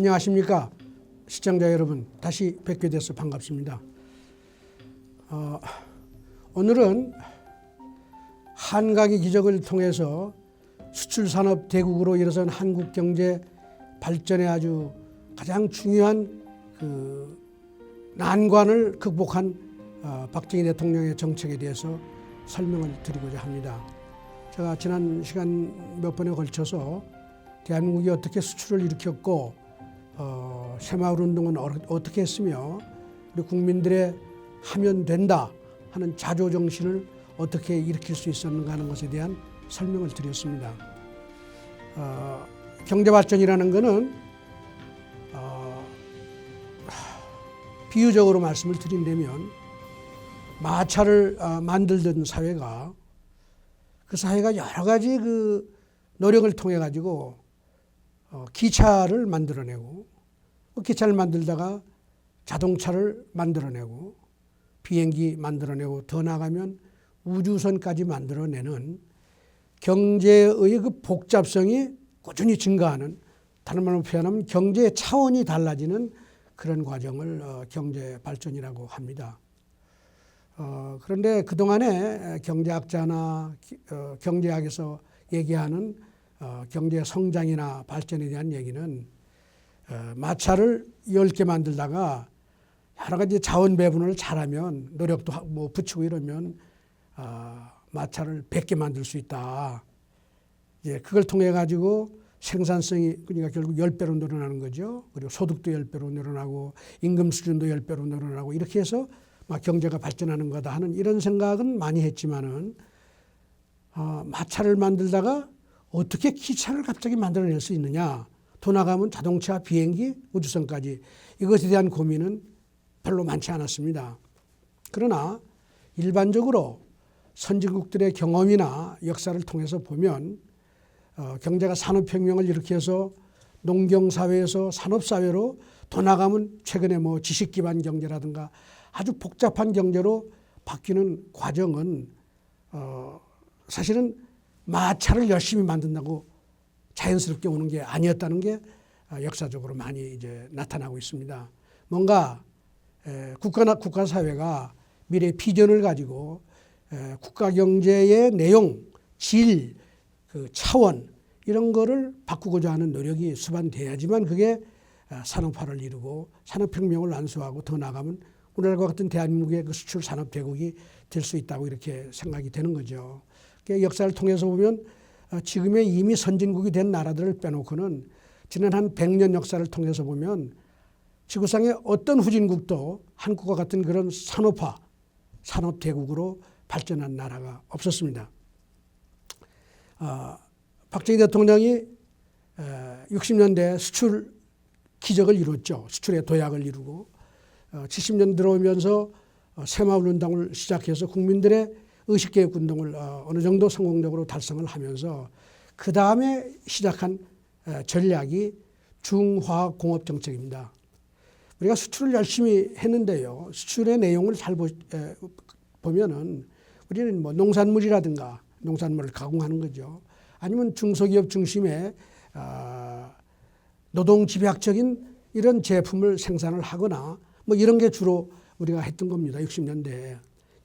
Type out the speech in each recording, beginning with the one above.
안녕하십니까 시청자 여러분, 다시 뵙게 돼서 반갑습니다. 오늘은 한강의 기적을 통해서 수출산업 대국으로 일어선 한국 경제 발전에 아주 가장 중요한 난관을 극복한 박정희 대통령의 정책에 대해서 설명을 드리고자 합니다. 제가 지난 시간 몇 번에 걸쳐서 대한민국이 어떻게 수출을 일으켰고 새마을운동은 어떻게 했으며 우리 국민들의 하면 된다 하는 자조정신을 어떻게 일으킬 수 있었는가 하는 것에 대한 설명을 드렸습니다. 경제발전이라는 것은 비유적으로 말씀을 드린다면 마차를 만들던 사회가 그 사회가 여러 가지 노력을 통해 가지고 기차를 만들어내고 기차를 만들다가 자동차를 만들어내고 비행기 만들어내고 더 나아가면 우주선까지 만들어내는 경제의 복잡성이 꾸준히 증가하는, 다른 말로 표현하면 경제의 차원이 달라지는 그런 과정을 경제 발전이라고 합니다. 그런데 그동안에 경제학자나 경제학에서 얘기하는 경제 성장이나 발전에 대한 얘기는 마차를 10개 만들다가 여러 가지 자원 배분을 잘하면 노력도 뭐 붙이고 이러면 마차를 100개 만들 수 있다. 이제 그걸 통해 가지고 생산성이 그러니까 결국 10배로 늘어나는 거죠. 그리고 소득도 10배로 늘어나고 임금 수준도 10배로 늘어나고 이렇게 해서 막 경제가 발전하는 거다 하는 이런 생각은 많이 했지만은 마차를 만들다가 어떻게 기차를 갑자기 만들어낼 수 있느냐, 더 나가면 자동차, 비행기, 우주선까지, 이것에 대한 고민은 별로 많지 않았습니다. 그러나 일반적으로 선진국들의 경험이나 역사를 통해서 보면 경제가 산업혁명을 일으켜서 농경사회에서 산업사회로 더 나가면 최근에 뭐 지식기반 경제라든가 아주 복잡한 경제로 바뀌는 과정은 사실은 마차를 열심히 만든다고 자연스럽게 오는 게 아니었다는 게 역사적으로 많이 이제 나타나고 있습니다. 뭔가 국가 사회가 미래 비전을 가지고 국가 경제의 내용, 질, 차원 이런 거를 바꾸고자 하는 노력이 수반돼야지만 그게 산업화를 이루고 산업혁명을 완수하고 더 나가면 오늘과 같은 대한민국의 수출 산업 대국이 될 수 있다고 이렇게 생각이 되는 거죠. 역사를 통해서 보면 지금의 이미 선진국이 된 나라들을 빼놓고는 지난 한 100년 역사를 통해서 보면 지구상의 어떤 후진국도 한국과 같은 그런 산업화, 산업 대국으로 발전한 나라가 없었습니다. 박정희 대통령이 60년대 수출 기적을 이뤘죠. 수출의 도약을 이루고 70년 들어오면서 새마을운동을 시작해서 국민들의 의식개혁운동을 어느 정도 성공적으로 달성을 하면서 그 다음에 시작한 전략이 중화공업정책입니다. 우리가 수출을 열심히 했는데요. 수출의 내용을 잘 보면은 우리는 뭐 농산물이라든가 농산물을 가공하는 거죠. 아니면 중소기업 중심의 노동집약적인 이런 제품을 생산을 하거나 뭐 이런 게 주로 우리가 했던 겁니다. 60년대에.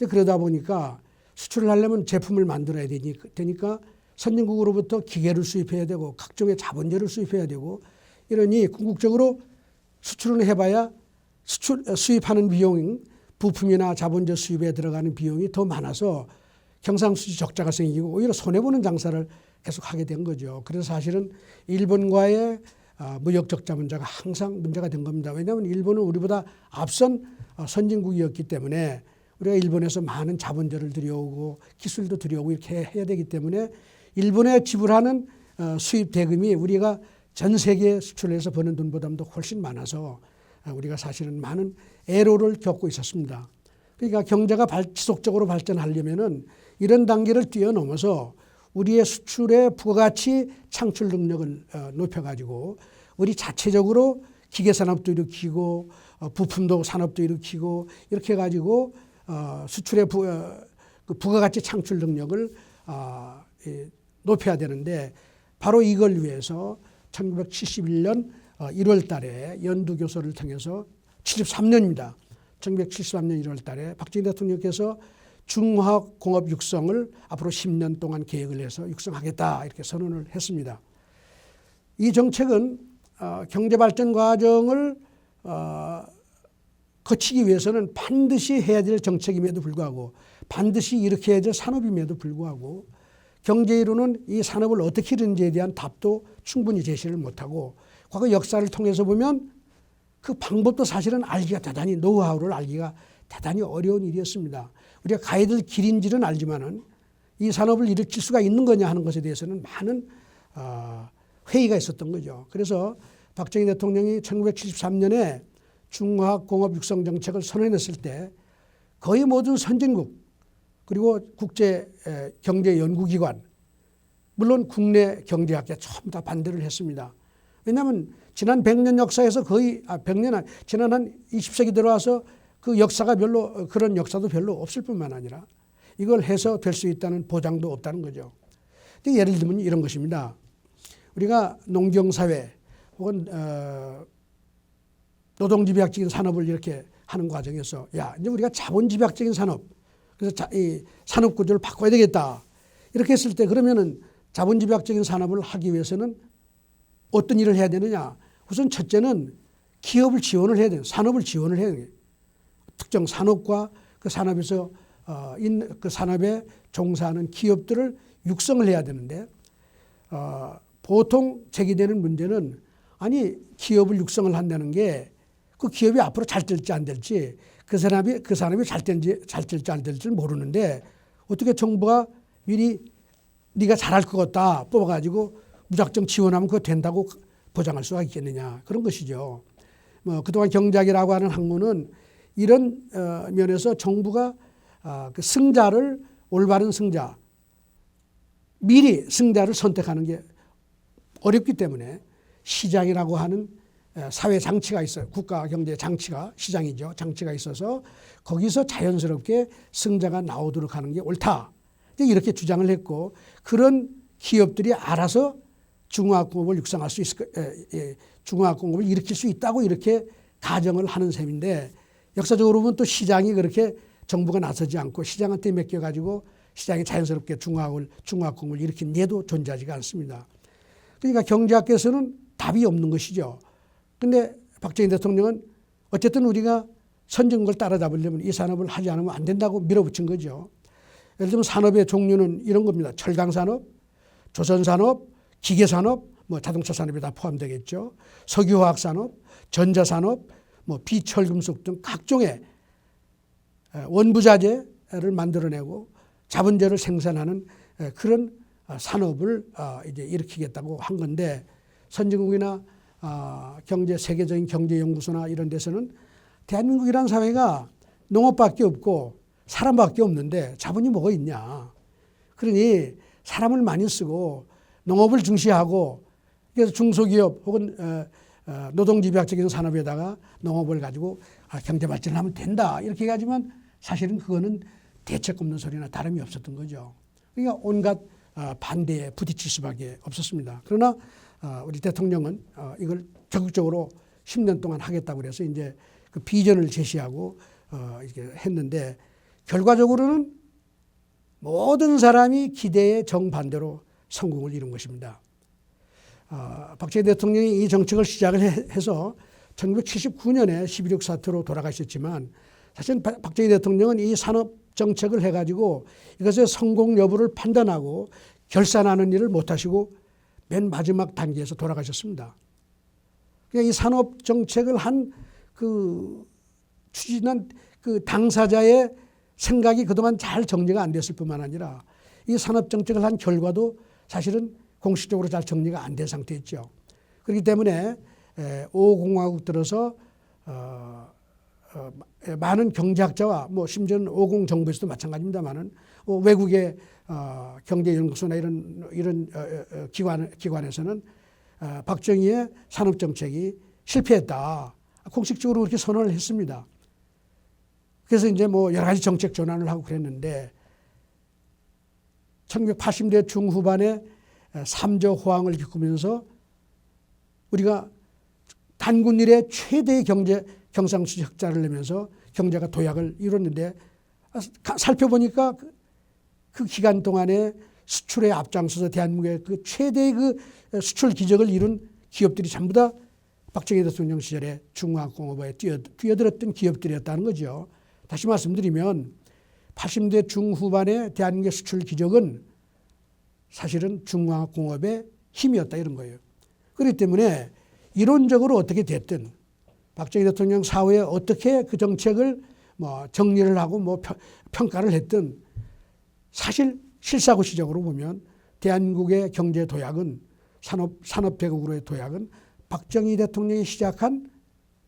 그러다 보니까 수출을 하려면 제품을 만들어야 되니까 선진국으로부터 기계를 수입해야 되고 각종의 자본재를 수입해야 되고 이러니 궁극적으로 수출을 해봐야 수입하는 비용, 부품이나 자본재 수입에 들어가는 비용이 더 많아서 경상수지 적자가 생기고 오히려 손해보는 장사를 계속 하게 된 거죠. 그래서 사실은 일본과의 무역 적자 문제가 항상 문제가 된 겁니다. 왜냐하면 일본은 우리보다 앞선 선진국이었기 때문에 우리가 일본에서 많은 자본재를 들여오고 기술도 들여오고 이렇게 해야 되기 때문에 일본에 지불하는 수입 대금이 우리가 전 세계 수출해서 버는 돈보다도 훨씬 많아서 우리가 사실은 많은 애로를 겪고 있었습니다. 그러니까 경제가 지속적으로 발전하려면은 이런 단계를 뛰어넘어서 우리의 수출의 부가가치 창출 능력을 높여가지고 우리 자체적으로 기계산업도 일으키고 부품도 산업도 일으키고 이렇게 해가지고 수출의 부가가치 창출 능력을 높여야 되는데 바로 이걸 위해서 1971년 1월 달에 연두교서를 통해서 73년입니다. 1973년 1월 달에 박정희 대통령께서 중화공업 육성을 앞으로 10년 동안 계획을 해서 육성하겠다 이렇게 선언을 했습니다. 이 정책은 경제발전 과정을 거치기 위해서는 반드시 해야 될 정책임에도 불구하고 반드시 이렇게 해야 될 산업임에도 불구하고 경제이론은 이 산업을 어떻게 하는지에 대한 답도 충분히 제시를 못하고 과거 역사를 통해서 보면 그 방법도 사실은 알기가 대단히 노하우를 알기가 대단히 어려운 일이었습니다. 우리가 가야 될 길인지는 알지만은 이 산업을 일으킬 수가 있는 거냐 하는 것에 대해서는 많은 회의가 있었던 거죠. 그래서 박정희 대통령이 1973년에 중화공업 육성 정책을 선언했을 때 거의 모든 선진국 그리고 국제 경제 연구기관 물론 국내 경제학자 전부 다 반대를 했습니다. 왜냐하면 지난 100년 역사에서 거의 100년 지난 한 20세기 들어와서 그 역사가 별로 그런 역사도 별로 없을 뿐만 아니라 이걸 해서 될 수 있다는 보장도 없다는 거죠. 예를 들면 이런 것입니다. 우리가 농경사회 혹은 노동집약적인 산업을 이렇게 하는 과정에서 야 이제 우리가 자본집약적인 산업 그래서 이 산업 구조를 바꿔야 되겠다 이렇게 했을 때 그러면은 자본집약적인 산업을 하기 위해서는 어떤 일을 해야 되느냐? 우선 첫째는 기업을 지원을 해야 돼요. 산업을 지원을 해야 돼요. 특정 산업과 그 산업에서 그 산업에 종사하는 기업들을 육성을 해야 되는데 보통 제기되는 문제는 아니 기업을 육성을 한다는 게 그 기업이 앞으로 잘 될지 안 될지 그 산업이 잘 될지 안 될지 모르는데 어떻게 정부가 미리 네가 잘할 것 같다 뽑아가지고 무작정 지원하면 그거 된다고 보장할 수가 있겠느냐 그런 것이죠. 그동안 경제학이라고 하는 학문은 이런 면에서 정부가 그 승자를 올바른 승자 미리 승자를 선택하는 게 어렵기 때문에 시장이라고 하는 사회 장치가 있어요. 국가 경제 장치가 시장이죠. 장치가 있어서 거기서 자연스럽게 승자가 나오도록 하는 게 옳다. 이렇게 주장을 했고 그런 기업들이 알아서 중화공업을 육성할 수 있을 중화공업을 일으킬 수 있다고 이렇게 가정을 하는 셈인데 역사적으로 보면 또 시장이 그렇게 정부가 나서지 않고 시장한테 맡겨가지고 시장이 자연스럽게 중화공업을 일으킨 예도 존재하지가 않습니다. 그러니까 경제학계에서는 답이 없는 것이죠. 그런데 박정희 대통령은 어쨌든 우리가 선진국을 따라잡으려면 이 산업을 하지 않으면 안 된다고 밀어붙인 거죠. 예를 들면 산업의 종류는 이런 겁니다. 철강산업, 조선산업, 기계산업, 자동차 산업이 다 포함되겠죠. 석유화학산업, 전자산업, 비철금속 등 각종의 원부자재를 만들어내고 자본재를 생산하는 그런 산업을 이제 일으키겠다고 한 건데 선진국이나 세계적인 경제연구소나 이런 데서는 대한민국이라는 사회가 농업밖에 없고 사람밖에 없는데 자본이 뭐가 있냐. 그러니 사람을 많이 쓰고 농업을 중시하고 그래서 중소기업 혹은 노동집약적인 산업에다가 농업을 가지고 경제 발전을 하면 된다. 이렇게 얘기하지만 사실은 그거는 대책 없는 소리나 다름이 없었던 거죠. 그러니까 온갖 반대에 부딪힐 수밖에 없었습니다. 그러나 우리 대통령은 이걸 적극적으로 10년 동안 하겠다고 그래서 이제 그 비전을 제시하고 이렇게 했는데 결과적으로는 모든 사람이 기대에 정반대로 성공을 이룬 것입니다. 박정희 대통령이 이 정책을 시작을 해서 1979년에 12.6 사태로 돌아가셨지만 사실 박정희 대통령은 이 산업 정책을 해가지고 이것의 성공 여부를 판단하고 결산하는 일을 못하시고 맨 마지막 단계에서 돌아가셨습니다. 그러니까 이 산업 정책을 추진한 그 당사자의 생각이 그동안 잘 정리가 안 됐을 뿐만 아니라 이 산업 정책을 한 결과도 사실은 공식적으로 잘 정리가 안 된 상태였죠. 그렇기 때문에 5공화국 들어서 많은 경제학자와 심지어는 5공 정부에서도 마찬가지입니다만은 외국의 경제연구소나 이런 기관에서는 박정희의 산업정책이 실패했다. 공식적으로 그렇게 선언을 했습니다. 그래서 이제 여러 가지 정책 전환을 하고 그랬는데 1980년대 중후반에 3조 호황을 겪으면서 우리가 단군 이래 최대의 경상수지 흑자를 내면서 경제가 도약을 이뤘는데 살펴보니까 그 기간 동안에 수출에 앞장서서 대한민국의 그 최대의 그 수출 기적을 이룬 기업들이 전부 다 박정희 대통령 시절에 중화공업에 뛰어들었던 기업들이었다는 거죠. 다시 말씀드리면 80년대 중후반에 대한민국의 수출 기적은 사실은 중화공업의 힘이었다 이런 거예요. 그렇기 때문에 이론적으로 어떻게 됐든 박정희 대통령 사후에 어떻게 그 정책을 뭐 정리를 하고 뭐 평가를 했든 사실 실사고시적으로 보면 대한민국의 경제 도약은 산업대국으로의 도약은 박정희 대통령이 시작한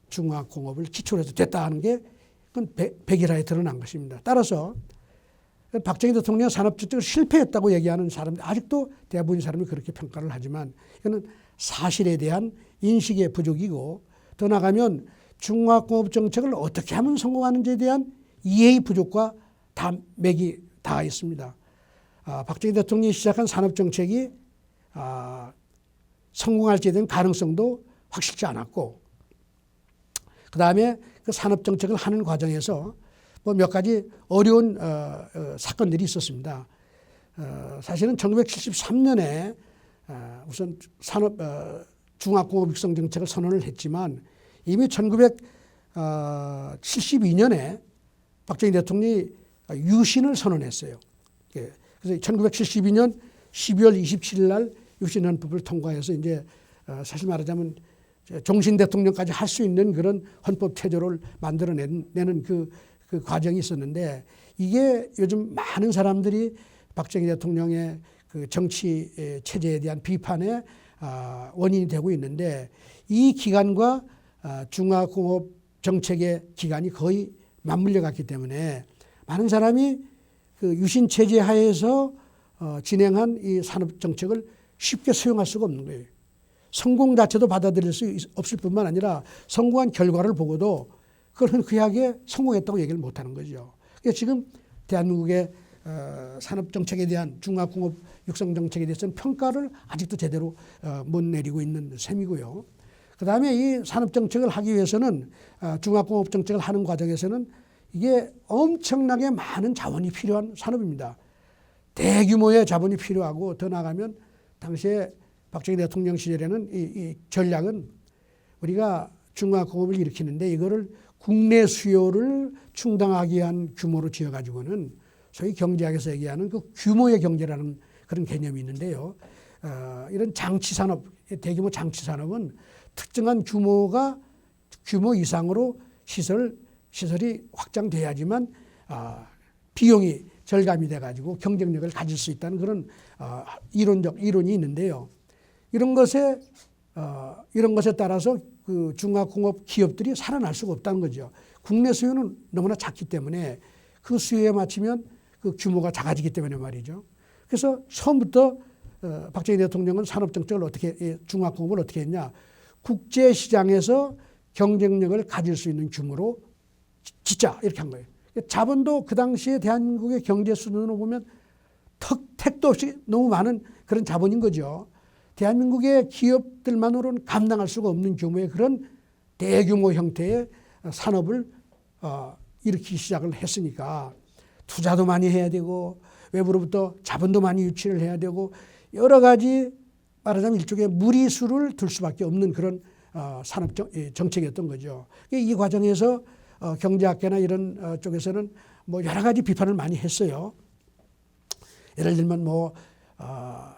중화공업을 기초로 해서 됐다 하는 게 그건 백일하에 드러난 것입니다. 따라서 박정희 대통령 산업정책을 실패했다고 얘기하는 사람들 아직도 대부분의 사람이 그렇게 평가를 하지만 이거는 사실에 대한 인식의 부족이고 더 나아가면 중화공업 정책을 어떻게 하면 성공하는지에 대한 이해의 부족과 다 맥이 닿아 있습니다. 박정희 대통령이 시작한 산업정책이 성공할지에 대한 가능성도 확실치 않았고 그 다음에 그 산업정책을 하는 과정에서 뭐 몇 가지 어려운 사건들이 있었습니다. 사실은 1973년에 우선 중화공업 육성 정책을 선언을 했지만 이미 1972년에 박정희 대통령이 유신을 선언했어요. 그래서 1972년 12월 27일 날 유신헌법을 통과해서 이제 사실 말하자면 종신 대통령까지 할 수 있는 그런 헌법 체조를 만들어내는 그 과정이 있었는데 이게 요즘 많은 사람들이 박정희 대통령의 그 정치 체제에 대한 비판의 원인이 되고 있는데 이 기간과 중화공업 정책의 기간이 거의 맞물려 갔기 때문에 많은 사람이 그 유신 체제 하에서 진행한 이 산업 정책을 쉽게 수용할 수가 없는 거예요. 성공 자체도 받아들일 수 없을 뿐만 아니라 성공한 결과를 보고도 그걸 흔쾌하게 성공했다고 얘기를 못하는 거죠. 그래서 지금 대한민국의 산업 정책에 대한 중화공업 육성 정책에 대해서는 평가를 아직도 제대로 못 내리고 있는 셈이고요. 그다음에 이 산업 정책을 하기 위해서는 중화공업 정책을 하는 과정에서는 이게 엄청나게 많은 자원이 필요한 산업입니다. 대규모의 자본이 필요하고 더 나아가면 당시에 박정희 대통령 시절에는 이 전략은 우리가 중화공업을 일으키는데 이거를 국내 수요를 충당하기 위한 규모로 지어가지고는 소위 경제학에서 얘기하는 그 규모의 경제라는 그런 개념이 있는데요. 이런 장치산업, 대규모 장치산업은 특정한 규모 이상으로 시설이 확장돼야지만 비용이 절감이 돼가지고 경쟁력을 가질 수 있다는 그런 이론이 있는데요. 이런 것에 따라서 그 중화공업 기업들이 살아날 수가 없다는 거죠. 국내 수요는 너무나 작기 때문에 그 수요에 맞추면 그 규모가 작아지기 때문에 말이죠. 그래서 처음부터 박정희 대통령은 산업정책을 중화공업을 어떻게 했냐. 국제시장에서 경쟁력을 가질 수 있는 규모로 짓자 이렇게 한 거예요. 자본도 그 당시에 대한민국의 경제 수준으로 보면 택도 없이 너무 많은 그런 자본인 거죠. 대한민국의 기업들만으로는 감당할 수가 없는 규모의 그런 대규모 형태의 산업을 일으키기 시작을 했으니까 투자도 많이 해야 되고 외부로부터 자본도 많이 유치를 해야 되고 여러 가지 말하자면 일종의 무리수를 둘 수밖에 없는 그런 산업 정책이었던 거죠. 이 과정에서 경제학계나 이런 쪽에서는 뭐 여러 가지 비판을 많이 했어요. 예를 들면 뭐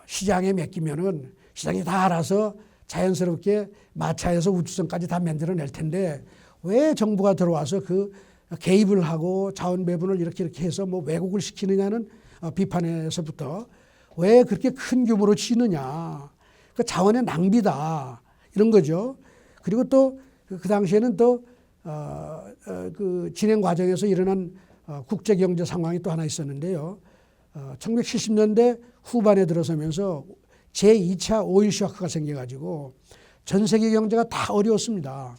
시장에 맡기면은 시장이 다 알아서 자연스럽게 마차에서 우주선까지 다 만들어낼 텐데 왜 정부가 들어와서 그 개입을 하고 자원 배분을 이렇게 해서 뭐 왜곡을 시키느냐는 비판에서부터 왜 그렇게 큰 규모로 지느냐. 그 자원의 낭비다. 이런 거죠. 그리고 또 그 당시에는 또 그 진행 과정에서 일어난 국제경제 상황이 또 하나 있었는데요. 1970년대 후반에 들어서면서 제2차 오일 쇼크가 생겨가지고 전 세계 경제가 다 어려웠습니다.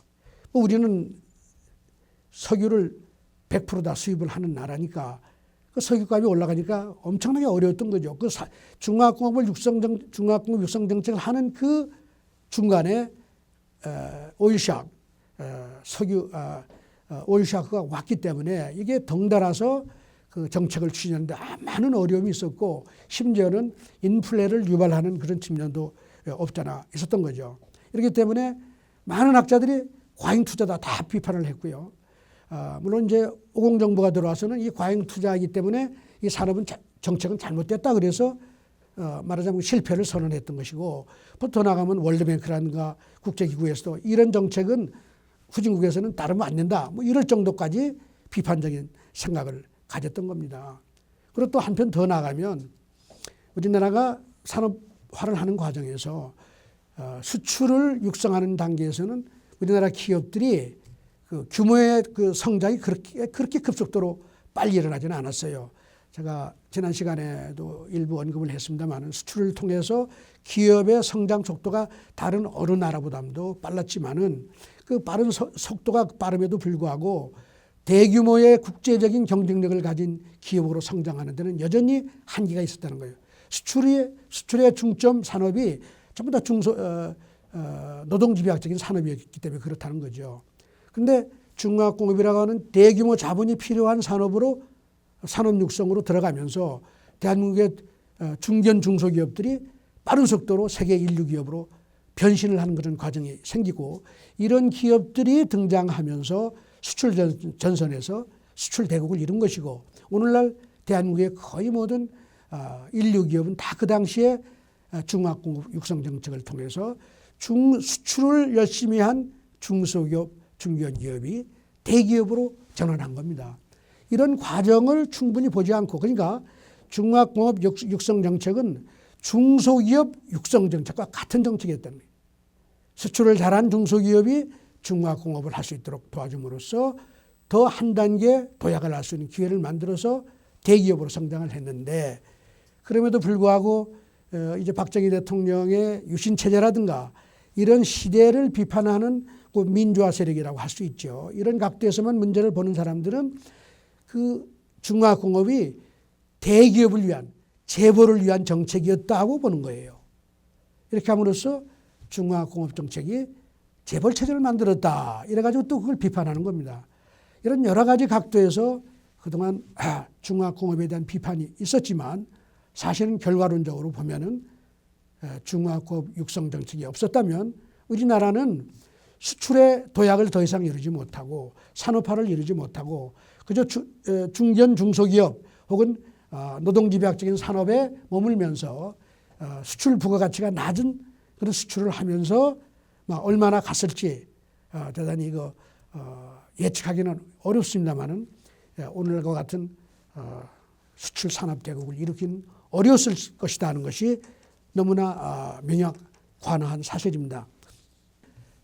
우리는 석유를 100% 다 수입을 하는 나라니까 그 석유값이 올라가니까 엄청나게 어려웠던 거죠. 그 중화공업 육성 정책을 하는 그 중간에 오일샥, 석유 오일샤크가 왔기 때문에 이게 덩달아서 그 정책을 추진하는데 많은 어려움이 있었고 심지어는 인플레를 유발하는 그런 측면도 없잖아 있었던 거죠. 이렇기 때문에 많은 학자들이 과잉 투자다 다 비판을 했고요. 물론 이제 오공정부가 들어와서는 이 과잉 투자이기 때문에 이 산업은 정책은 잘못됐다 그래서 말하자면 실패를 선언했던 것이고 더 나가면 월드뱅크라든가 국제기구에서도 이런 정책은 후진국에서는 따르면 안 된다. 뭐 이럴 정도까지 비판적인 생각을 가졌던 겁니다. 그리고 또 한편 더 나가면 우리나라가 산업화를 하는 과정에서 수출을 육성하는 단계에서는 우리나라 기업들이 그 규모의 그 성장이 그렇게 급속도로 빨리 일어나지는 않았어요. 제가 지난 시간에도 일부 언급을 했습니다만 수출을 통해서 기업의 성장 속도가 다른 어느 나라보다도 빨랐지만은 그 빠른 속도가 빠름에도 불구하고 대규모의 국제적인 경쟁력을 가진 기업으로 성장하는 데는 여전히 한계가 있었다는 거예요. 수출의 중점 산업이 전부 다 노동집약적인 산업이었기 때문에 그렇다는 거죠. 그런데 중화학공업이라고 하는 대규모 자본이 필요한 산업 육성으로 들어가면서 대한민국의 중견 중소기업들이 빠른 속도로 세계 인류 기업으로 변신을 하는 그런 과정이 생기고 이런 기업들이 등장하면서 수출 전선에서 수출 대국을 이룬 것이고 오늘날 대한민국의 거의 모든 인류 기업은 다 그 당시에 중화학공업 육성 정책을 통해서 수출을 열심히 한 중소기업, 중견기업이 대기업으로 전환한 겁니다. 이런 과정을 충분히 보지 않고 그러니까 중화학공업 육성 정책은 중소기업 육성 정책과 같은 정책이었다는 거예요. 수출을 잘한 중소기업이 중화학공업을 할 수 있도록 도와줌으로써 더 한 단계 도약을 할 수 있는 기회를 만들어서 대기업으로 성장을 했는데 그럼에도 불구하고 이제 박정희 대통령의 유신체제라든가 이런 시대를 비판하는 그 민주화 세력이라고 할 수 있죠. 이런 각도에서만 문제를 보는 사람들은 그 중화학공업이 대기업을 위한 재벌을 위한 정책이었다고 보는 거예요. 이렇게 함으로써 중화학공업 정책이 재벌 체제를 만들었다. 이래가지고 또 그걸 비판하는 겁니다. 이런 여러 가지 각도에서 그동안 중화학공업에 대한 비판이 있었지만 사실은 결과론적으로 보면은 중화학공업 육성 정책이 없었다면 우리나라는 수출의 도약을 더 이상 이루지 못하고 산업화를 이루지 못하고 그저 중견 중소기업 혹은 노동집약적인 산업에 머물면서 수출 부가가치가 낮은 그런 수출을 하면서 얼마나 갔을지 대단히 이거 예측하기는 어렵습니다만은 오늘과 같은 수출 산업 대국을 일으킨 어려웠을 것이다 하는 것이 너무나 명확한 사실입니다.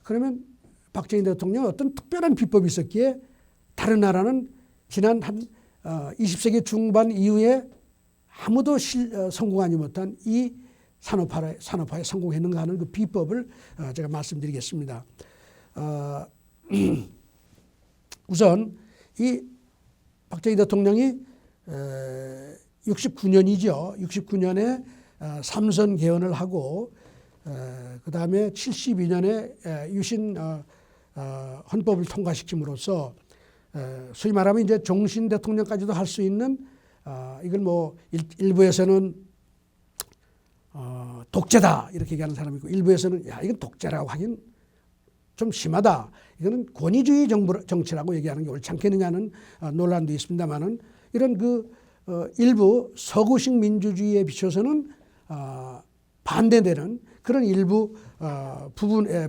그러면 박정희 대통령 어떤 특별한 비법이 있었기에 다른 나라는 지난 한 20세기 중반 이후에 아무도 성공하지 못한 이 산업화에 성공했는가 하는 그 비법을 제가 말씀드리겠습니다. 우선 이 박정희 대통령이 69년이죠. 69년에 삼선 개헌을 하고 그 다음에 72년에 유신 헌법을 통과시킴으로써 소위 말하면 이제 종신 대통령까지도 할 수 있는 이걸 뭐 일부에서는 독재다 이렇게 얘기하는 사람이 있고 일부에서는 야 이건 독재라고 하긴 좀 심하다. 이거는 권위주의 정치라고 얘기하는 게 옳지 않겠느냐는 논란도 있습니다만은 이런 그 일부 서구식 민주주의에 비춰서는 반대되는 그런 일부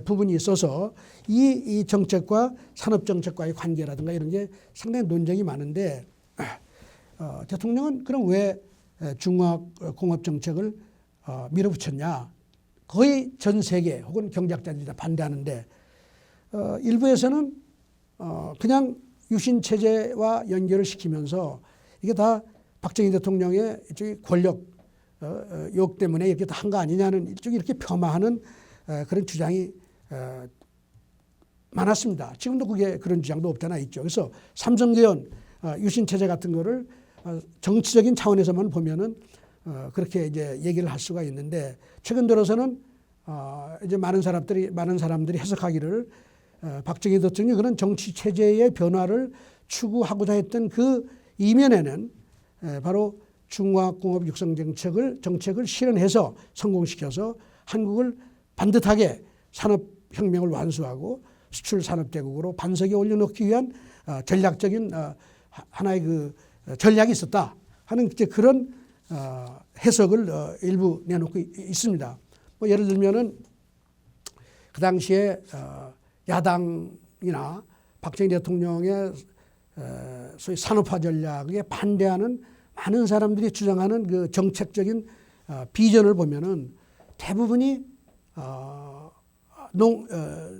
부분이 있어서 이 정책과 산업 정책과의 관계라든가 이런 게 상당히 논쟁이 많은데 대통령은 그럼 왜 중화공업 정책을 밀어붙였냐? 거의 전 세계 혹은 경제학자들이 다 반대하는데 일부에서는 그냥 유신 체제와 연결을 시키면서 이게 다 박정희 대통령의 권력 욕 때문에 이렇게 다 한 거 아니냐는 일종의 이렇게 폄하하는 그런 주장이 많았습니다. 지금도 그게 그런 주장도 없잖아 있죠. 그래서 삼성개헌 유신 체제 같은 거를 정치적인 차원에서만 보면은 그렇게 이제 얘기를 할 수가 있는데 최근 들어서는 이제 많은 사람들이 해석하기를 박정희 대통령이 그런 정치 체제의 변화를 추구하고자 했던 그 이면에는 바로 중화공업 육성 정책을 실현해서 성공시켜서 한국을 반듯하게 산업혁명을 완수하고 수출 산업대국으로 반석에 올려놓기 위한 전략적인 하나의 그 전략이 있었다 하는 이제 그런 해석을 일부 내놓고 있습니다. 뭐 예를 들면은 그 당시에 야당이나 박정희 대통령의 소위 산업화 전략에 반대하는 많은 사람들이 주장하는 그 정책적인 비전을 보면은 대부분이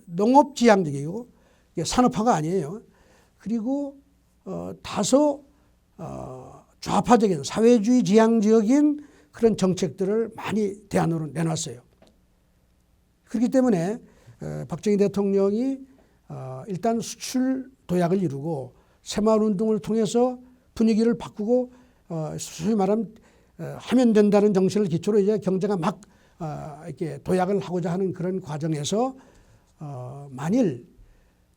농업지향적이고 산업화가 아니에요. 그리고 다소 좌파적인 사회주의 지향적인 그런 정책들을 많이 대안으로 내놨어요. 그렇기 때문에 박정희 대통령이 일단 수출 도약을 이루고 새마을운동을 통해서 분위기를 바꾸고 소위 말하면 하면 된다는 정신을 기초로 이제 경제가 막 이렇게 도약을 하고자 하는 그런 과정에서 만일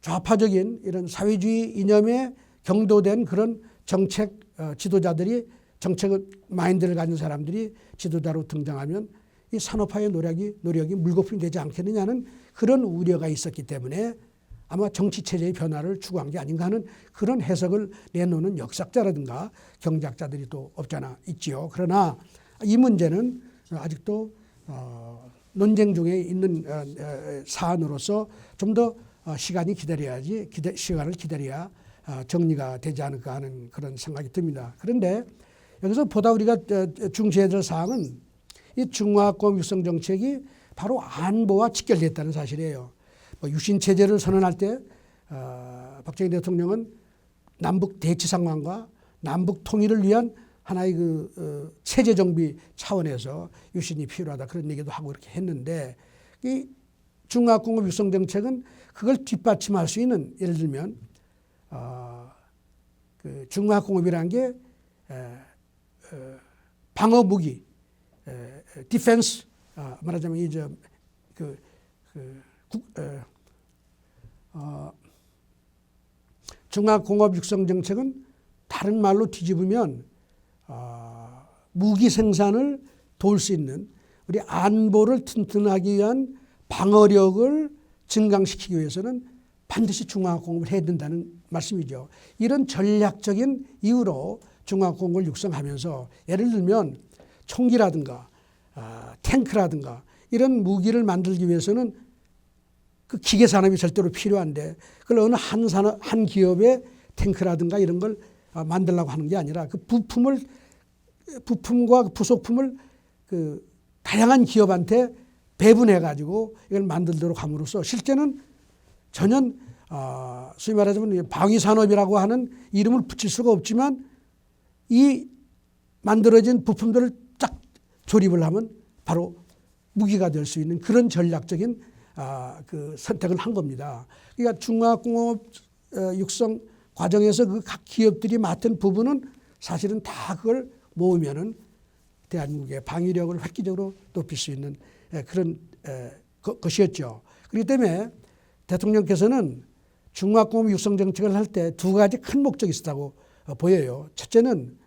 좌파적인 이런 사회주의 이념에 경도된 그런 정책 지도자들이 정책 마인드를 가진 사람들이 지도자로 등장하면 이 산업화의 노력이 물거품이 되지 않겠느냐는 그런 우려가 있었기 때문에 아마 정치체제의 변화를 추구한 게 아닌가 하는 그런 해석을 내놓는 역사학자라든가 경제학자들이 또 없잖아 있지요. 그러나 이 문제는 아직도 논쟁 중에 있는 사안으로서 좀 더 시간을 기다려야 정리가 되지 않을까 하는 그런 생각이 듭니다. 그런데 여기서 보다 우리가 중시해야 될 사항은 이 중화공업 육성 정책이 바로 안보와 직결됐다는 사실이에요. 유신 체제를 선언할 때 박정희 대통령은 남북 대치 상황과 남북 통일을 위한 하나의 그 체제 정비 차원에서 유신이 필요하다 그런 얘기도 하고 이렇게 했는데 이 중화공업 육성 정책은 그걸 뒷받침할 수 있는 예를 들면 그 중화공업이라는 게 방어 무기, 디펜스 말하자면 이제 중화공업 육성 정책은 다른 말로 뒤집으면 무기 생산을 도울 수 있는 우리 안보를 튼튼하기 위한 방어력을 증강시키기 위해서는 반드시 중화공업을 해야 된다는 말씀이죠. 이런 전략적인 이유로 중화공업을 육성하면서 예를 들면 총기라든가 탱크라든가 이런 무기를 만들기 위해서는 그 기계 산업이 절대로 필요한데 그걸 어느 한 기업의 탱크라든가 이런 걸 만들려고 하는 게 아니라 그 부품과 부속품을 그 다양한 기업한테 배분해 가지고 이걸 만들도록 함으로써 실제는 전혀 소위 말하자면 방위 산업이라고 하는 이름을 붙일 수가 없지만 이 만들어진 부품들을 쫙 조립을 하면 바로 무기가 될 수 있는 그런 전략적인 그 선택을 한 겁니다. 그러니까 중화공업 육성 과정에서 그 각 기업들이 맡은 부분은 사실은 다 그걸 모으면은 대한민국의 방위력을 획기적으로 높일 수 있는 그런 것이었죠. 그렇기 때문에 대통령께서는 중화공업 육성 정책을 할 때 두 가지 큰 목적이 있었다고 보여요. 첫째는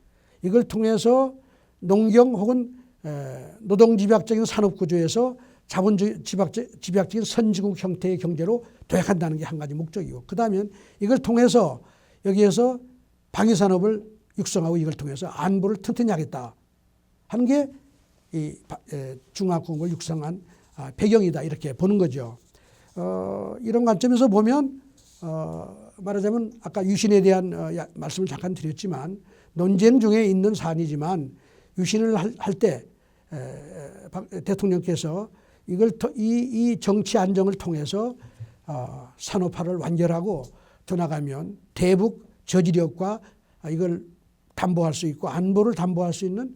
이걸 통해서 농경 혹은 노동집약적인 산업구조에서 자본집약적인 선진국 형태의 경제로 도약한다는 게 한 가지 목적이고 그다음에 이걸 통해서 여기에서 방위산업을 육성하고 이걸 통해서 안보를 튼튼히 하겠다 하는 게 이 중화공업을 육성한 배경이다 이렇게 보는 거죠. 이런 관점에서 보면 말하자면 아까 유신에 대한 말씀을 잠깐 드렸지만 논쟁 중에 있는 사안이지만 유신을 할 때 대통령께서 이걸 이 정치 안정을 통해서 산업화를 완결하고 더 나가면 대북 저지력과 이걸 담보할 수 있고 안보를 담보할 수 있는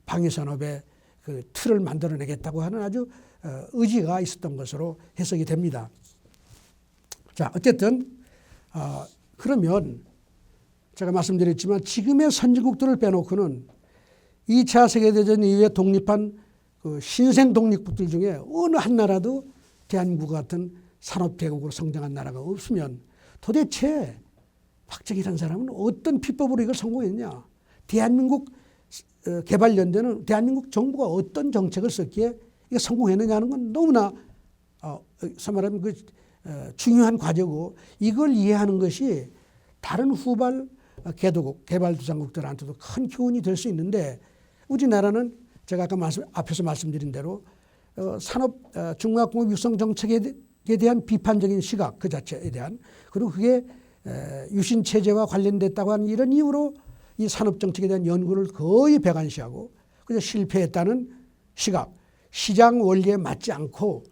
방위산업의 그 틀을 만들어내겠다고 하는 아주 의지가 있었던 것으로 해석이 됩니다. 자, 어쨌든 그러면 제가 말씀드렸지만 지금의 선진국들을 빼놓고는 2차 세계대전 이후에 독립한 그 신생 독립국들 중에 어느 한 나라도 대한민국 같은 산업대국으로 성장한 나라가 없으면 도대체 박정희라는 사람은 어떤 비법으로 이걸 성공했냐. 대한민국 개발연대는 대한민국 정부가 어떤 정책을 썼기에 이게 성공했느냐 하는 건 너무나 말하면 그 중요한 과제고 이걸 이해하는 것이 다른 후발 개도국, 개발도상국들한테도 큰 교훈이 될 수 있는데 우리나라는 제가 아까 앞에서 말씀드린 대로 중화공업 육성 정책에 대한 비판적인 시각 그 자체에 대한 그리고 그게 유신 체제와 관련됐다고 하는 이런 이유로 이 산업 정책에 대한 연구를 거의 배관시하고 그래서 실패했다는 시각, 시장 원리에 맞지 않고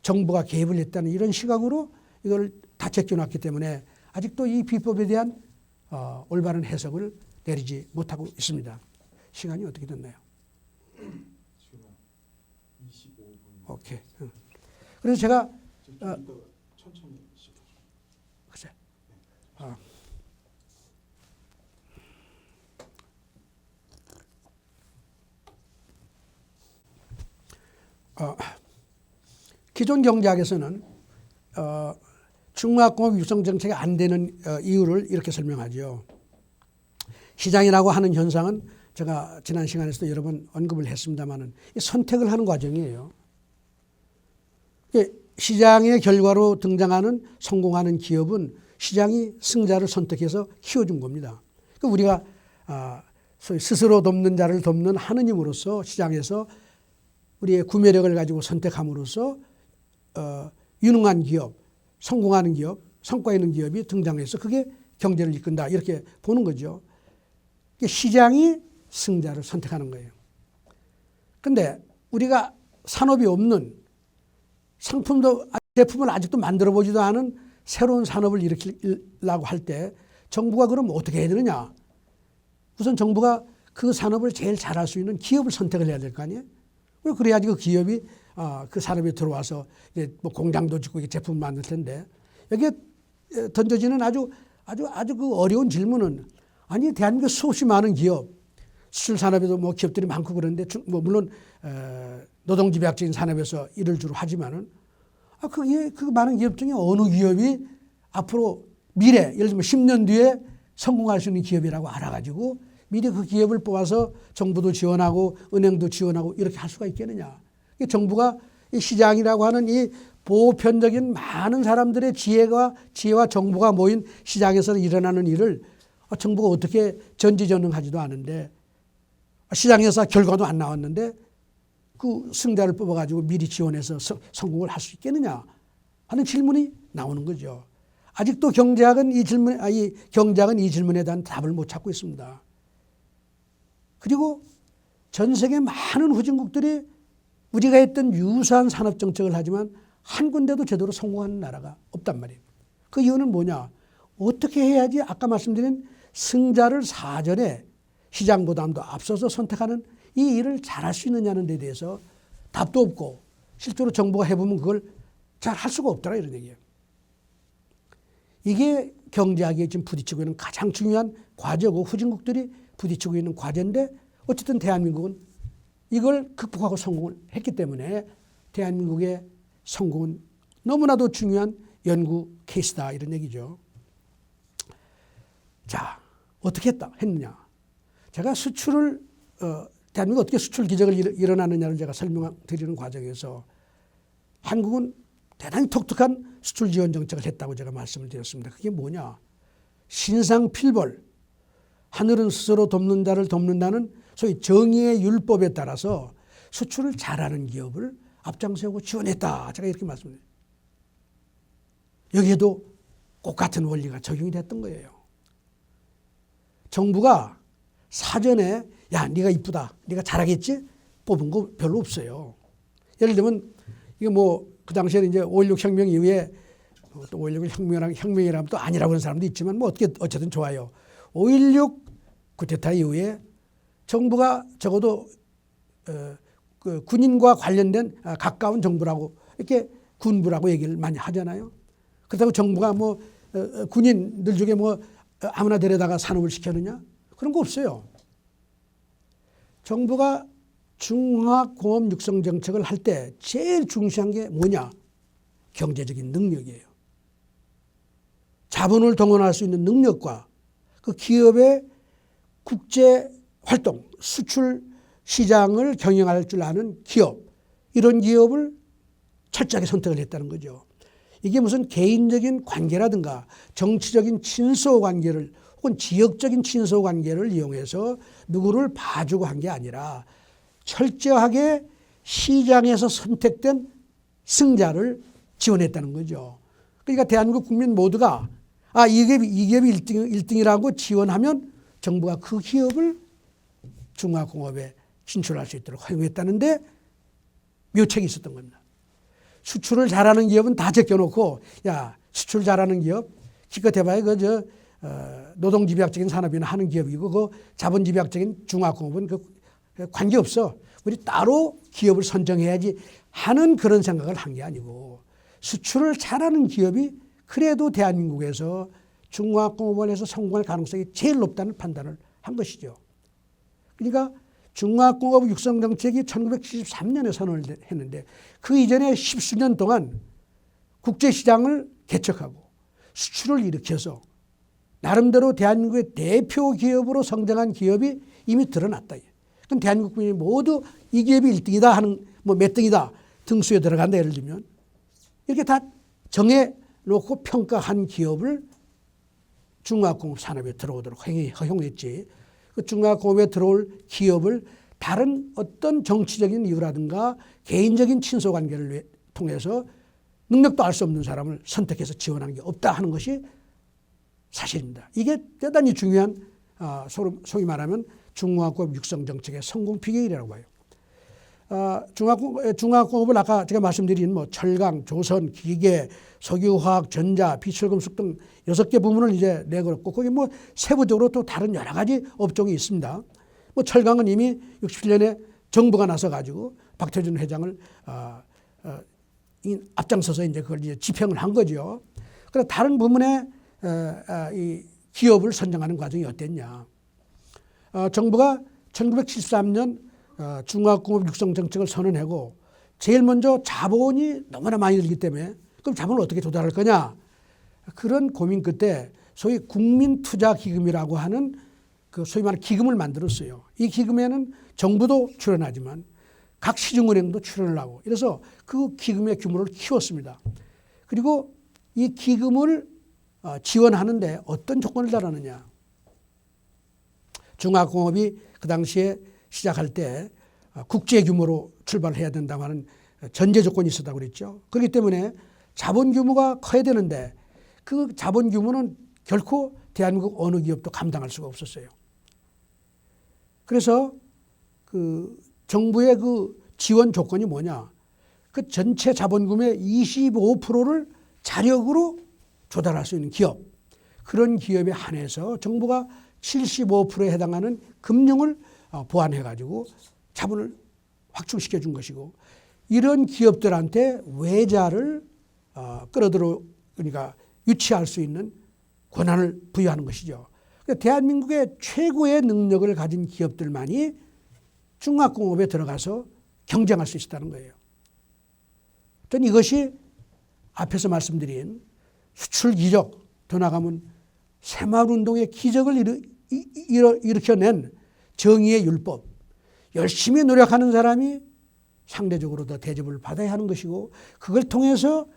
정부가 개입을 했다는 이런 시각으로 이걸 다 제껴놨기 때문에 아직도 이 비법에 대한 올바른 해석을 내리지 못하고 있습니다. 시간이 어떻게 됐나요? 지금 25분. 오케이. 그래서 제가 천천히 글쎄. 기존 경제학에서는 중화공업 육성 정책이 안 되는 이유를 이렇게 설명하죠. 시장이라고 하는 현상은 제가 지난 시간에서도 여러 번 언급을 했습니다마는 선택을 하는 과정이에요. 시장의 결과로 등장하는 성공하는 기업은 시장이 승자를 선택해서 키워준 겁니다. 그러니까 우리가 소위 스스로 돕는 자를 돕는 하느님으로서 시장에서 우리의 구매력을 가지고 선택함으로써 유능한 기업, 성공하는 기업, 성과 있는 기업이 등장해서 그게 경제를 이끈다 이렇게 보는 거죠. 시장이 승자를 선택하는 거예요. 그런데 우리가 산업이 없는 상품도 제품을 아직도 만들어 보지도 않은 새로운 산업을 일으키려고 할 때 정부가 그럼 어떻게 해야 되느냐. 우선 정부가 그 산업을 제일 잘할 수 있는 기업을 선택을 해야 될 거 아니에요. 그래야지 그 기업이 그 산업에 들어와서 이제 뭐 공장도 짓고 제품을 만들 텐데 여기에 던져지는 아주 그 어려운 질문은 아니 대한민국 수없이 많은 기업 수출 산업에도 뭐 기업들이 많고 그런데 뭐 물론 노동집약적인 산업에서 일을 주로 하지만은 그 많은 기업 중에 어느 기업이 앞으로 미래 예를 들면 10년 뒤에 성공할 수 있는 기업이라고 알아가지고 미리 그 기업을 뽑아서 정부도 지원하고 은행도 지원하고 이렇게 할 수가 있겠느냐. 정부가 이 시장이라고 하는 이 보편적인 많은 사람들의 지혜와 정보가 모인 시장에서 일어나는 일을 정부가 어떻게 전지전능하지도 않은데 시장에서 결과도 안 나왔는데 그 승자를 뽑아가지고 미리 지원해서 성공을 할 수 있겠느냐 하는 질문이 나오는 거죠. 아직도 경제학은 이 질문에 대한 답을 못 찾고 있습니다. 그리고 전 세계 많은 후진국들이 우리가 했던 유사한 산업 정책을 하지만 한 군데도 제대로 성공하는 나라가 없단 말이에요. 그 이유는 뭐냐? 어떻게 해야지 아까 말씀드린 승자를 사전에 시장보다도 앞서서 선택하는 이 일을 잘할 수 있느냐는 데 대해서 답도 없고 실제로 정부가 해보면 그걸 잘 할 수가 없더라 이런 얘기예요. 이게 경제학에 지금 부딪히고 있는 가장 중요한 과제고 후진국들이 부딪히고 있는 과제인데 어쨌든 대한민국은 이걸 극복하고 성공을 했기 때문에 대한민국의 성공은 너무나도 중요한 연구 케이스다 이런 얘기죠. 자, 어떻게 했느냐. 제가 수출을 대한민국 어떻게 수출 기적을 일어나느냐를 제가 설명드리는 과정에서 한국은 대단히 독특한 수출 지원 정책을 했다고 제가 말씀을 드렸습니다. 그게 뭐냐. 신상필벌, 하늘은 스스로 돕는 자를 돕는다는 소위 정의의 율법에 따라서 수출을 잘하는 기업을 앞장세우고 지원했다. 제가 이렇게 말씀드려요. 여기에도 똑같은 원리가 적용이 됐던 거예요. 정부가 사전에 야 네가 이쁘다, 네가 잘하겠지 뽑은 거 별로 없어요. 예를 들면 이게 뭐 그 당시에는 이제 5.16 혁명 이후에 또 5.16 혁명이라면 또 아니라고 하는 사람도 있지만 뭐 어쨌든 좋아요. 5.16 쿠데타 이후에 정부가 적어도 그 군인과 관련된 가까운 정부라고 이렇게 군부라고 얘기를 많이 하잖아요. 그렇다고 정부가 뭐 군인들 중에 뭐 아무나 데려다가 산업을 시켰느냐? 그런 거 없어요. 정부가 중화공업 육성 정책을 할 때 제일 중시한 게 뭐냐? 경제적인 능력이에요. 자본을 동원할 수 있는 능력과 그 기업의 국제 활동, 수출 시장을 경영할 줄 아는 기업, 이런 기업을 철저하게 선택을 했다는 거죠. 이게 무슨 개인적인 관계라든가 정치적인 친소 관계를 혹은 지역적인 친소 관계를 이용해서 누구를 봐주고 한 게 아니라 철저하게 시장에서 선택된 승자를 지원했다는 거죠. 그러니까 대한민국 국민 모두가 이 기업이 1등이라고 지원하면 정부가 그 기업을 중화공업에 진출할 수 있도록 허용했다는데 묘책이 있었던 겁니다. 수출을 잘하는 기업은 다 제껴놓고 야, 수출 잘하는 기업 기껏 해봐야 노동집약적인 산업이나 하는 기업이고 그 자본집약적인 중화공업은 관계없어. 우리 따로 기업을 선정해야지 하는 그런 생각을 한 게 아니고 수출을 잘하는 기업이 그래도 대한민국에서 중화공업을 해서 성공할 가능성이 제일 높다는 판단을 한 것이죠. 그러니까 중화공업 육성 정책이 1973년에 선언을 했는데 그 이전에 십수년 동안 국제시장을 개척하고 수출을 일으켜서 나름대로 대한민국의 대표 기업으로 성장한 기업이 이미 드러났다. 그럼 대한민국 국민이 모두 이 기업이 1등이다 하는 몇 등이다 등수에 들어간다 예를 들면 이렇게 다 정해놓고 평가한 기업을 중화공업 산업에 들어오도록 허용했지. 그 중화공업에 들어올 기업을 다른 어떤 정치적인 이유라든가 개인적인 친소관계를 통해서 능력도 알 수 없는 사람을 선택해서 지원한 게 없다 하는 것이 사실입니다. 이게 대단히 중요한 소위 말하면 중화공업 육성 정책의 성공 비결이라고 봐요. 중화공업을 아까 제가 말씀드린 철강, 조선, 기계, 석유화학, 전자, 비철금속 등 6개 부문을 이제 내걸었고 거기 세부적으로 또 다른 여러 가지 업종이 있습니다. 철강은 이미 67년에 정부가 나서 가지고 박태준 회장을 앞장서서 이제 그걸 이제 집행을 한 거죠. 그래서 다른 부문에 이 기업을 선정하는 과정이 어땠냐? 정부가 1973년 중화공업 육성 정책을 선언하고 제일 먼저 자본이 너무나 많이 들기 때문에 그럼 자본을 어떻게 조달할 거냐? 그런 고민 끝에 소위 국민투자기금이라고 하는 그 소위 말하는 기금을 만들었어요. 이 기금에는 정부도 출연하지만 각 시중은행도 출연을 하고 이래서 그 기금의 규모를 키웠습니다. 그리고 이 기금을 지원하는데 어떤 조건을 달았느냐? 중화공업이 그 당시에 시작할 때 국제 규모로 출발을 해야 된다고 하는 전제 조건이 있었다고 그랬죠. 그렇기 때문에 자본 규모가 커야 되는데 그 자본 규모는 결코 대한민국 어느 기업도 감당할 수가 없었어요. 그래서 그 정부의 그 지원 조건이 뭐냐? 그 전체 자본 규모의 25%를 자력으로 조달할 수 있는 기업, 그런 기업에 한해서 정부가 75%에 해당하는 금융을 보완해가지고 자본을 확충시켜 준 것이고 이런 기업들한테 외자를 그러니까 유치할 수 있는 권한을 부여하는 것이죠. 그러니까 대한민국의 최고의 능력을 가진 기업들만이 중화공업에 들어가서 경쟁할 수 있었다는 거예요. 저는 이것이 앞에서 말씀드린 수출 기적, 더 나가면 새마을운동의 기적을 일으켜낸 정의의 율법, 열심히 노력하는 사람이 상대적으로 더 대접을 받아야 하는 것이고 그걸 통해서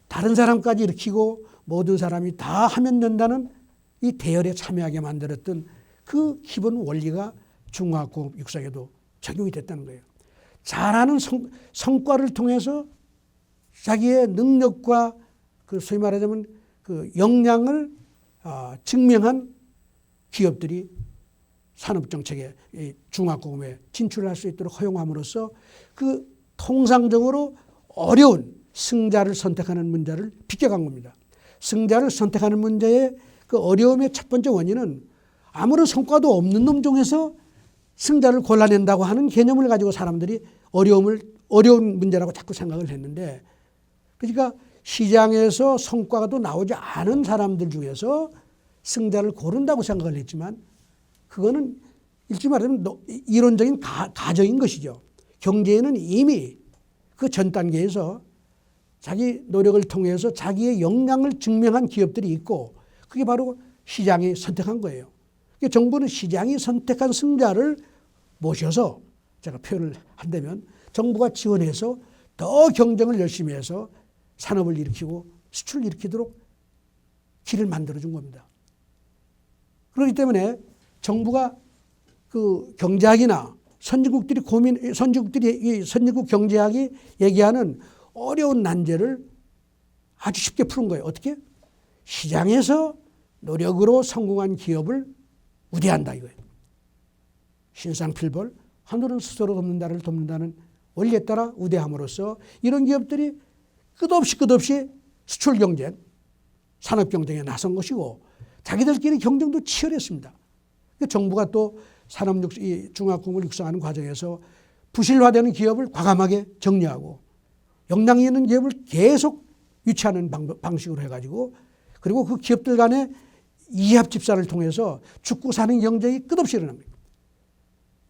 다른 사람까지 일으키고 모든 사람이 다 하면 된다는 이 대열에 참여하게 만들었던 그 기본 원리가 중화공업 육성에도 적용이 됐다는 거예요. 잘하는 성과를 통해서 자기의 능력과 그 소위 말하자면 그 역량을 증명한 기업들이 산업정책에 중화공업에 진출할 수 있도록 허용함으로써 그 통상적으로 어려운 승자를 선택하는 문제를 비껴간 겁니다. 승자를 선택하는 문제의 그 어려움의 첫 번째 원인은 아무런 성과도 없는 놈 중에서 승자를 골라낸다고 하는 개념을 가지고 사람들이 어려운 문제라고 자꾸 생각을 했는데 그러니까 시장에서 성과도 나오지 않은 사람들 중에서 승자를 고른다고 생각을 했지만 그거는 일찍 말하면 이론적인 가정인 것이죠. 경제에는 이미 그 전 단계에서 자기 노력을 통해서 자기의 역량을 증명한 기업들이 있고 그게 바로 시장이 선택한 거예요. 그러니까 정부는 시장이 선택한 승자를 모셔서 제가 표현을 한다면 정부가 지원해서 더 경쟁을 열심히 해서 산업을 일으키고 수출을 일으키도록 길을 만들어준 겁니다. 그렇기 때문에 정부가 그 경제학이나 선진국들이 선진국 경제학이 얘기하는 어려운 난제를 아주 쉽게 푸는 거예요. 어떻게? 시장에서 노력으로 성공한 기업을 우대한다 이거예요. 신상필벌, 하늘은 스스로 돕는다는 원리에 따라 우대함으로써 이런 기업들이 끝없이 수출 경쟁, 산업 경쟁에 나선 것이고 자기들끼리 경쟁도 치열했습니다. 정부가 또 중화공업을 육성하는 과정에서 부실화되는 기업을 과감하게 정리하고 역량이 있는 기업을 계속 유치하는 방식으로 해가지고 그리고 그 기업들 간의 이합 집산을 통해서 죽고 사는 경쟁이 끝없이 일어납니다.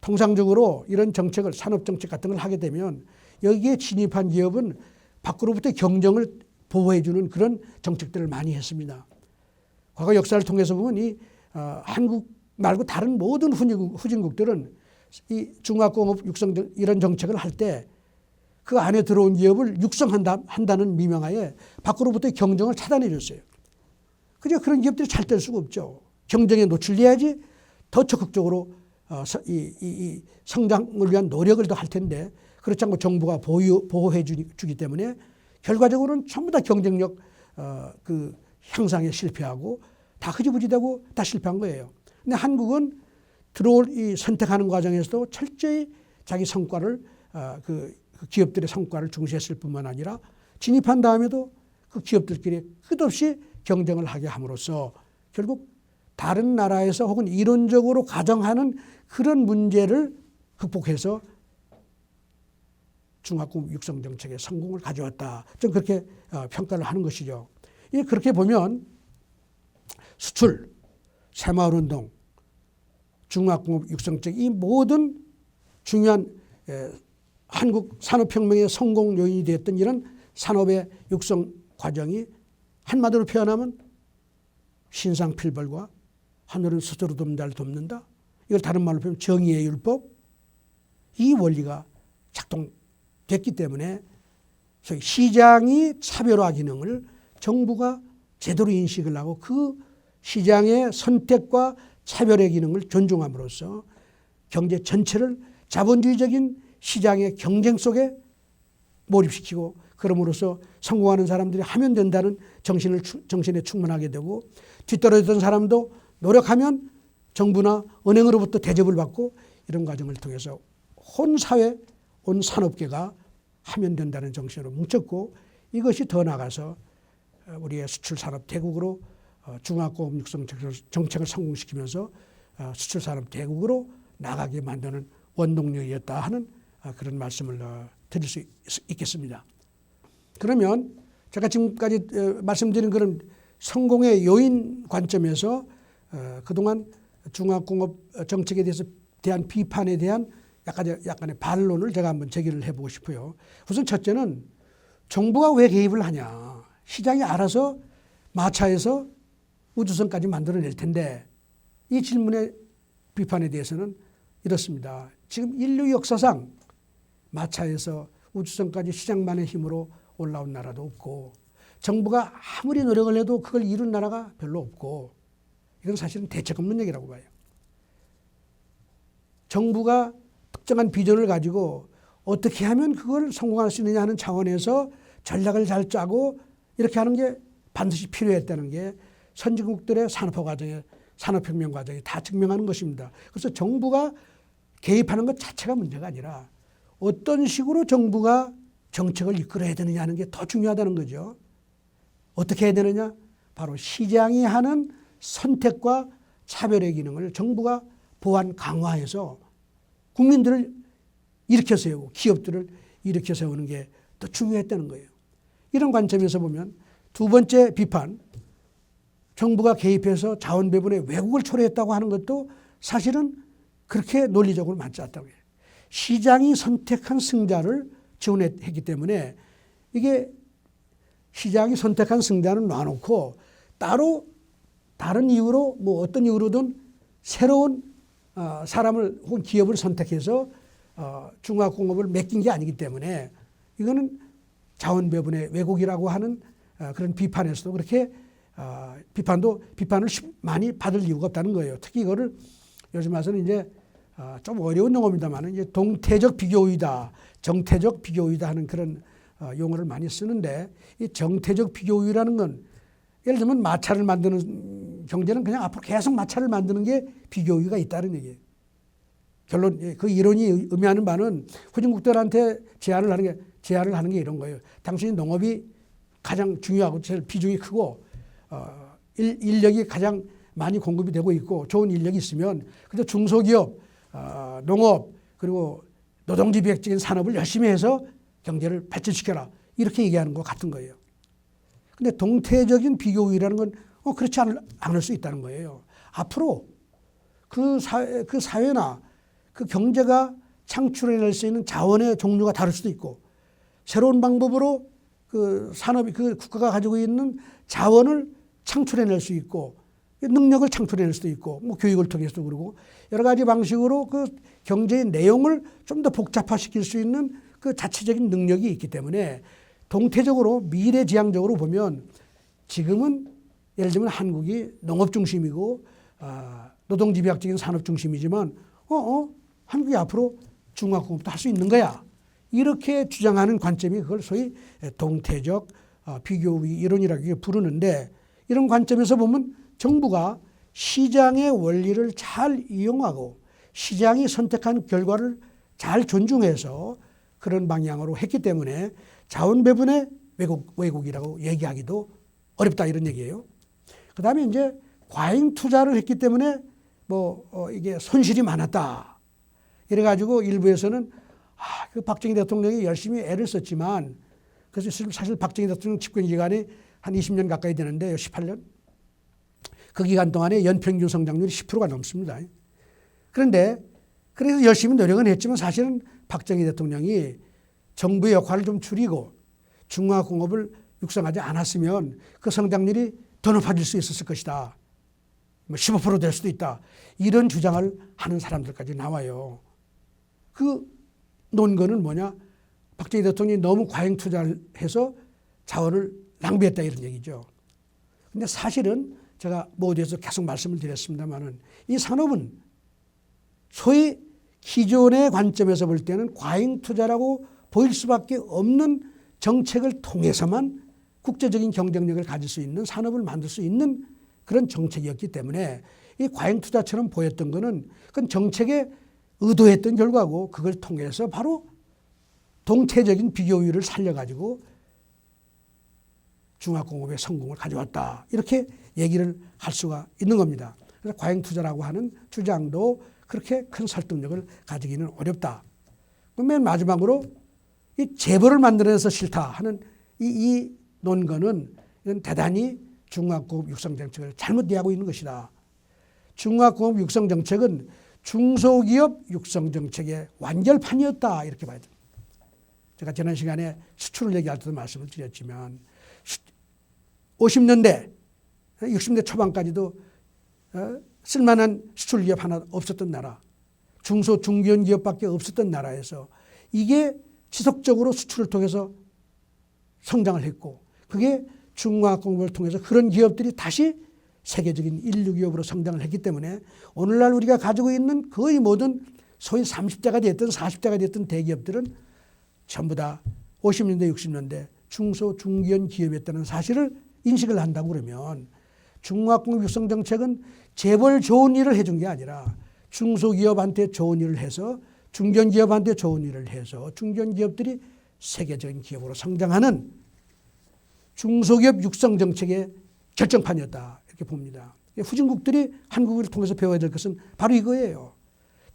통상적으로 이런 정책을 산업정책 같은 걸 하게 되면 여기에 진입한 기업은 밖으로부터 경쟁을 보호해주는 그런 정책들을 많이 했습니다. 과거 역사를 통해서 보면 한국 말고 다른 모든 후진국들은 이 중화공업 육성 이런 정책을 할 때 그 안에 들어온 기업을 육성한다는 미명하에 밖으로부터의 경쟁을 차단해 줬어요. 그저 그런 기업들이 잘 될 수가 없죠. 경쟁에 노출돼야지 더 적극적으로 이 성장을 위한 노력을 더 할 텐데 그렇지 않고 정부가 보호해 주기 때문에 결과적으로는 전부 다 경쟁력 그 향상에 실패하고 다 흐지부지되고 다 실패한 거예요. 근데 한국은 선택하는 과정에서도 철저히 자기 성과를 그 기업들의 성과를 중시했을 뿐만 아니라 진입한 다음에도 그 기업들끼리 끝없이 경쟁을 하게 함으로써 결국 다른 나라에서 혹은 이론적으로 가정하는 그런 문제를 극복해서 중화공업 육성 정책의 성공을 가져왔다. 좀 그렇게 평가를 하는 것이죠. 그렇게 보면 수출, 새마을운동, 중화공업 육성책 이 모든 중요한 한국 산업혁명의 성공 요인이 되었던 이런 산업의 육성 과정이 한마디로 표현하면 신상필벌과 하늘은 스스로 돕는다. 이걸 다른 말로 표현하면 정의의 율법. 이 원리가 작동됐기 때문에 소위 시장이 차별화 기능을 정부가 제대로 인식을 하고 그 시장의 선택과 차별의 기능을 존중함으로써 경제 전체를 자본주의적인 시장의 경쟁 속에 몰입시키고 그럼으로써 성공하는 사람들이 하면 된다는 정신에 충만하게 되고 뒤떨어졌던 사람도 노력하면 정부나 은행으로부터 대접을 받고 이런 과정을 통해서 온 사회, 온 산업계가 하면 된다는 정신으로 뭉쳤고 이것이 더 나아가서 우리의 수출산업 대국으로 중화공업 육성 정책을 성공시키면서 수출산업 대국으로 나가게 만드는 원동력이었다 하는 그런 말씀을 드릴 수 있겠습니다. 그러면 제가 지금까지 말씀드린 그런 성공의 요인 관점에서 그동안 중화공업 정책에 대한 비판에 대한 약간의 반론을 제가 한번 제기를 해보고 싶어요. 우선 첫째는 정부가 왜 개입을 하냐. 시장이 알아서 마차에서 우주선까지 만들어낼 텐데 이 질문의 비판에 대해서는 이렇습니다. 지금 인류 역사상 마차에서 우주선까지 시장만의 힘으로 올라온 나라도 없고 정부가 아무리 노력을 해도 그걸 이룬 나라가 별로 없고 이건 사실은 대책 없는 얘기라고 봐요. 정부가 특정한 비전을 가지고 어떻게 하면 그걸 성공할 수 있느냐 하는 차원에서 전략을 잘 짜고 이렇게 하는 게 반드시 필요했다는 게 선진국들의 산업화 과정에 산업혁명 과정이 다 증명하는 것입니다. 그래서 정부가 개입하는 것 자체가 문제가 아니라 어떤 식으로 정부가 정책을 이끌어야 되느냐 하는 게 더 중요하다는 거죠. 어떻게 해야 되느냐? 바로 시장이 하는 선택과 차별의 기능을 정부가 보완 강화해서 국민들을 일으켜 세우고 기업들을 일으켜 세우는 게 더 중요했다는 거예요. 이런 관점에서 보면 두 번째 비판, 정부가 개입해서 자원 배분에 왜곡을 초래했다고 하는 것도 사실은 그렇게 논리적으로 맞지 않다고 해요. 시장이 선택한 승자를 지원했기 때문에 이게 시장이 선택한 승자는 놔놓고 따로 다른 이유로 뭐 어떤 이유로든 새로운 사람을 혹은 기업을 선택해서 중화공업을 맡긴 게 아니기 때문에 이거는 자원배분의 왜곡이라고 하는 그런 비판에서도 그렇게 비판을 많이 받을 이유가 없다는 거예요. 특히 이거를 요즘 와서는 이제 좀 어려운 용어입니다만 이제 동태적 비교우위다, 정태적 비교우위다 하는 그런 용어를 많이 쓰는데 이 정태적 비교우위라는 건 예를 들면 마차를 만드는 경제는 그냥 앞으로 계속 마차를 만드는 게 비교우위가 있다는 얘기예요. 결론 그 이론이 의미하는 바는 후진국들한테 제안을 하는 게 이런 거예요. 당신이 농업이 가장 중요하고 제일 비중이 크고 인력이 가장 많이 공급이 되고 있고 좋은 인력이 있으면 근데 중소기업, 농업 그리고 노동집약적인 산업을 열심히 해서 경제를 발전시켜라 이렇게 얘기하는 것 같은 거예요. 근데 동태적인 비교우위라는 건 그렇지 않을 수 있다는 거예요. 앞으로 그 사회나 그 경제가 창출해낼 수 있는 자원의 종류가 다를 수도 있고 새로운 방법으로 그 산업이 그 국가가 가지고 있는 자원을 창출해낼 수 있고 능력을 창출해낼 수도 있고 뭐 교육을 통해서도 그러고 여러 가지 방식으로 그 경제의 내용을 좀 더 복잡화시킬 수 있는 그 자체적인 능력이 있기 때문에 동태적으로 미래지향적으로 보면 지금은 예를 들면 한국이 농업 중심이고 노동집약적인 산업 중심이지만 한국이 앞으로 중화공업도 할 수 있는 거야. 이렇게 주장하는 관점이 그걸 소위 동태적 비교우위 이론이라고 부르는데 이런 관점에서 보면 정부가 시장의 원리를 잘 이용하고 시장이 선택한 결과를 잘 존중해서 그런 방향으로 했기 때문에 자원 배분의 왜곡이라고 얘기하기도 어렵다 이런 얘기예요. 그 다음에 이제 과잉 투자를 했기 때문에 이게 손실이 많았다. 이래가지고 일부에서는 그 박정희 대통령이 열심히 애를 썼지만 그래서 사실 박정희 대통령 집권 기간이 한 20년 가까이 되는데 18년 그 기간 동안에 연평균 성장률이 10%가 넘습니다. 그런데 그래서 열심히 노력은 했지만 사실은 박정희 대통령이 정부의 역할을 좀 줄이고 중화공업을 육성하지 않았으면 그 성장률이 더 높아질 수 있었을 것이다. 15% 될 수도 있다. 이런 주장을 하는 사람들까지 나와요. 그 논거는 뭐냐? 박정희 대통령이 너무 과잉 투자를 해서 자원을 낭비했다 이런 얘기죠. 근데 사실은 제가 모두에서 계속 말씀을 드렸습니다만은 이 산업은 소위 기존의 관점에서 볼 때는 과잉 투자라고 보일 수밖에 없는 정책을 통해서만 국제적인 경쟁력을 가질 수 있는 산업을 만들 수 있는 그런 정책이었기 때문에 이 과잉 투자처럼 보였던 것은 그건 정책에 의도했던 결과고 그걸 통해서 바로 동태적인 비교율을 살려가지고 중화공업의 성공을 가져왔다. 이렇게 얘기를 할 수가 있는 겁니다. 그래서 과잉 투자라고 하는 주장도 그렇게 큰 설득력을 가지기는 어렵다. 맨 마지막으로 이 재벌을 만들어내서 싫다 하는 이 논거는 이건 대단히 중화공업 육성정책을 잘못 이해하고 있는 것이다. 중화공업 육성정책은 중소기업 육성정책의 완결판이었다. 이렇게 봐야 됩니다. 제가 지난 시간에 수출을 얘기할 때도 말씀을 드렸지만 50년대, 60년대 초반까지도 쓸만한 수출 기업 하나 없었던 나라, 중소 중견 기업밖에 없었던 나라에서 이게 지속적으로 수출을 통해서 성장을 했고 그게 중화공업을 통해서 그런 기업들이 다시 세계적인 인류 기업으로 성장을 했기 때문에 오늘날 우리가 가지고 있는 거의 모든 소위 30대가 됐든 40대가 됐든 대기업들은 전부 다 50년대 60년대 중소 중견 기업이었다는 사실을 인식을 한다고 그러면 중화공업 육성 정책은 재벌 좋은 일을 해준 게 아니라 중소기업한테 좋은 일을 해서 중견기업한테 좋은 일을 해서 중견기업들이 세계적인 기업으로 성장하는 중소기업 육성 정책의 결정판이었다 이렇게 봅니다. 후진국들이 한국을 통해서 배워야 될 것은 바로 이거예요.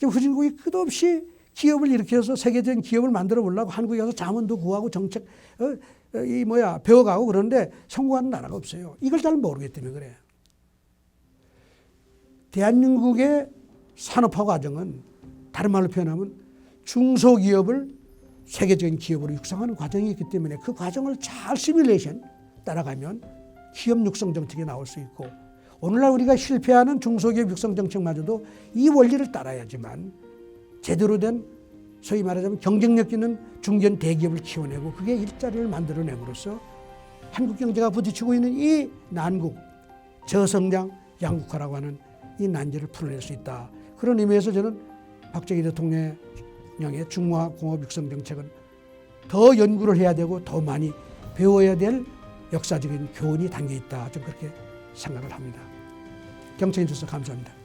후진국이 끝없이 기업을 일으켜서 세계적인 기업을 만들어 보려고 한국에 가서 자문도 구하고 정책 배워가고 그러는데 성공하는 나라가 없어요. 이걸 잘 모르기 때문에 그래요. 대한민국의 산업화 과정은 다른 말로 표현하면 중소기업을 세계적인 기업으로 육성하는 과정이 있기 때문에 그 과정을 잘 시뮬레이션 따라가면 기업 육성 정책이 나올 수 있고, 오늘날 우리가 실패하는 중소기업 육성 정책마저도 이 원리를 따라야지만 제대로 된 소위 말하자면 경쟁력 있는 중견 대기업을 키워내고 그게 일자리를 만들어냄으로써 한국 경제가 부딪히고 있는 이 난국, 저성장 양극화라고 하는 이 난제를 풀어낼 수 있다. 그런 의미에서 저는 박정희 대통령의 중화공업 육성 정책은 더 연구를 해야 되고 더 많이 배워야 될 역사적인 교훈이 담겨 있다. 좀 그렇게 생각을 합니다. 경청해 주셔서 감사합니다.